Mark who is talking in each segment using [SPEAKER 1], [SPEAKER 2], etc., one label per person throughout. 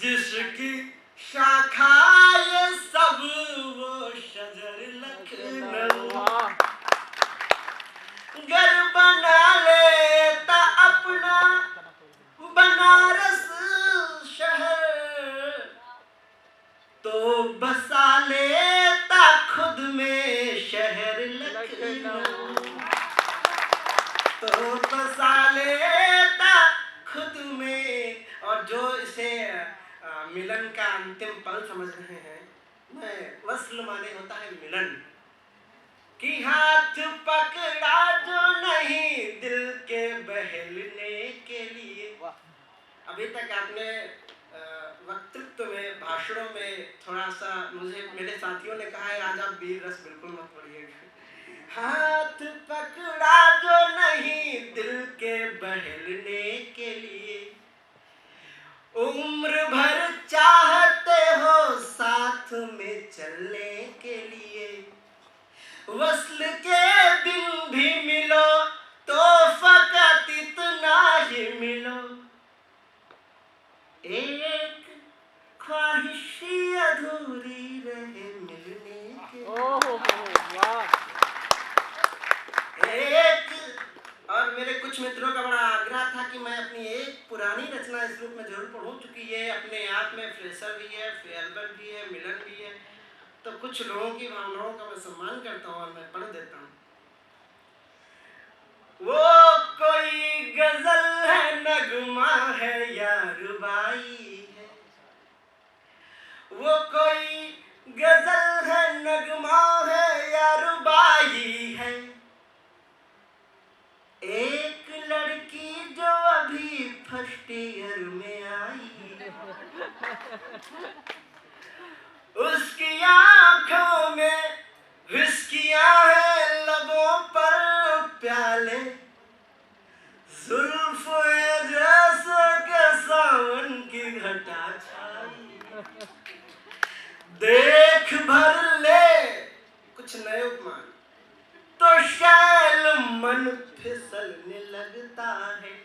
[SPEAKER 1] जिसकी शाखा ये सब वो शजर लखनऊ। घर बना लेता अपना बनारस शहर, तो बसा लेता खुद में शहर लखनऊ। तो बसा लेता खुद में। और जो इसे मिलन का अंतिम पल समझ रहे हैं, मैं वस्ल माने होता है मिलन, कि हाथ पकड़ा जो नहीं दिल के बहलने के लिए। अभी तक आपने वक्तृत्व में, भाषणों में थोड़ा सा मुझे मेरे साथियों ने कहा है आज आप वीर रस बिल्कुल मत पढ़िएगा। हाथ पकड़ा जो नहीं दिल के बहलने के लिए, उम्र भर चाहते हो साथ में चलने के लिए। वस्ल के दिन भी मिलो तो फकत इतना ही मिलो, एक ख्वाहिशी अधूरी रहे मिलने के। एक और मेरे कुछ मित्रों का बड़ा आग्रह था कि मैं अपनी एक पुरानी रचना इस रूप में जरूर पढ़ूं, क्योंकि ये अपने आप में फ्रेशर भी है, फेयरवेल भी है, मिलन भी है। तो कुछ लोगों की भावनाओं का मैं सम्मान करता हूं और मैं पढ़ देता हूं। वो कोई गजल है, नगमा है या रुबाई है। वो कोई गजल है, नगमा है या रुबाई है। एक लड़की जो अभी फर्स्ट ईयर में आई है, उसकी आंखों में विस्कियां हैं, लबों पर प्याले, जुल्फे जैसे के सावन की घटा छाई। देख भर ले कुछ नए उपमान तो शैल मन फिसलने लगता है।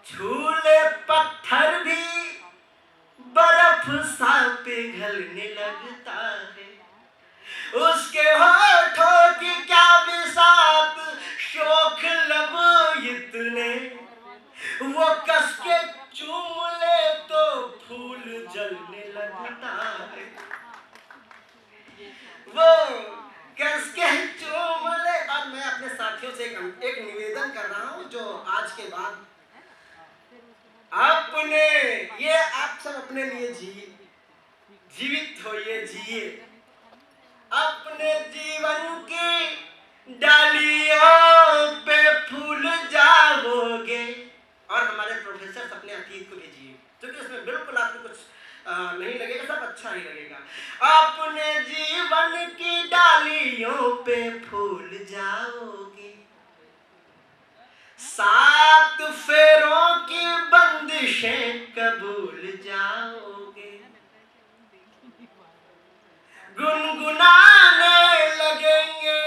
[SPEAKER 1] झूले पत्थर भी बर्फ सा पिघलने लगता है। उसके होठों की क्या बिसात, शोख लब इतने, वो कस के चूम ले तो फूल जलने लगता है। वो कस के चूम ले। और मैं अपने साथियों से एक निवेदन कर रहा हूं, जो आज के बाद अपने, ये आप सब अपने लिए जीवित होइए, जिए अपने जीवन की डालियों पे फूल जाओगे। और हमारे प्रोफेसर अपने अतीत को भी जिए, क्योंकि उसमें बिल्कुल आपको कुछ नहीं लगेगा, सब अच्छा ही लगेगा। अपने जीवन की डालियों पे फूल जाओगे, 7 फेरों की बंदिशें कबूल जाओगे। गुनगुनाने लगेंगे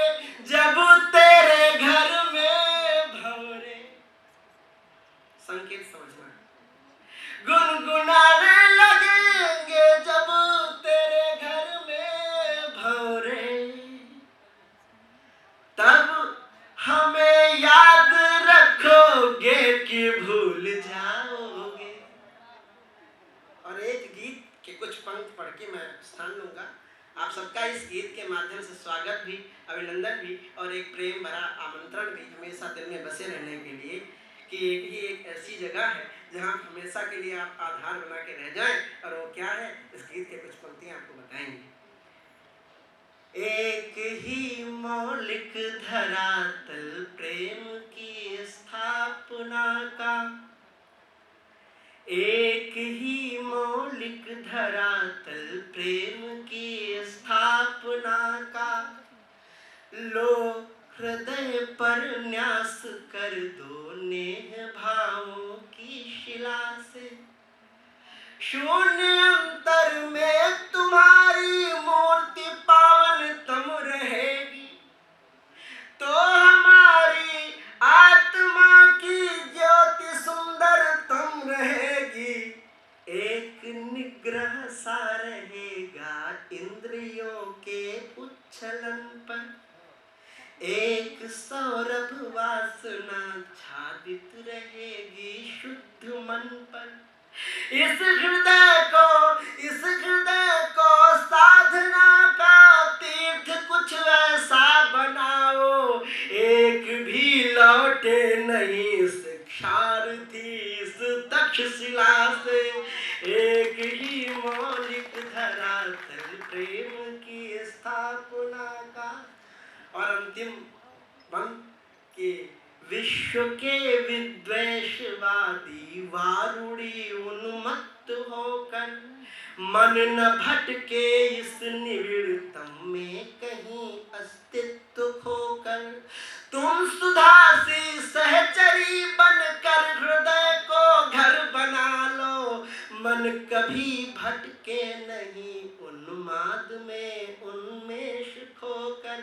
[SPEAKER 1] जब तेरे घर में भंवरे। संकेत समझना। गुनगुनाने लगेंगे जब तेरे घर में भंवरे, तब हमें याद रखोगे कि भूल जाओगे। और एक गीत के कुछ पंक्ति पढ़ के मैं स्थान लूंगा। आप सबका इस गीत के माध्यम से स्वागत भी, अभिनंदन भी और एक प्रेम भरा आमंत्रण भी हमेशा दिल में बसे रहने के लिए, कि एक ऐसी जगह है जहां हमेशा के लिए आप आधार बना के रह जाएं। और वो क्या है, इस गीत के कुछ पंक्तियां आपको बताएंगे। एक ही मौलिक धरातल प्रेम की स्थापना का, एक ही मौलिक धरातल प्रेम की स्थापना का। लो हृदय पर न्यास कर दो नेह भावों की शिला से, शून्य अंतर में तुम्हारी मूर्ति पावनतम रहेगी, तो हमारी आत्मा की ज्योति सुंदरतम रहेगी। एक एक सौरभ वासना छादित रहेगी शुद्ध मन पर। इस हृदय को साधना का तीर्थ कुछ ऐसा बनाओ, एक भी लौटे नहीं शिक्षार्थी इस तक्षशिला से। एक ही मौलिक धरातल प्रेम की स्थापना का। और अंतिम पंक्ति के विश्व के विद्वेषवादी वारुणी उन्मत्त होकर मन न भटके इस निविड़तम में कहीं अस्तित्व खोकर। तुम सुधासी सहचरी बनकर हृदय को घर बना लो, मन कभी भटके नहीं उन्माद में उन्मेष खोकर।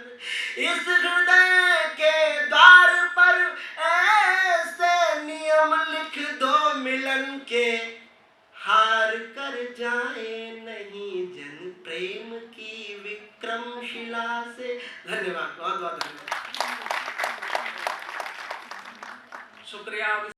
[SPEAKER 1] इस हृदय के द्वार पर ऐसे नियम लिख दो मिलन के, हार कर जाए नहीं जन प्रेम की विक्रमशिला से। धन्यवाद, बहुत बहुत धन्यवाद,
[SPEAKER 2] शुक्रिया।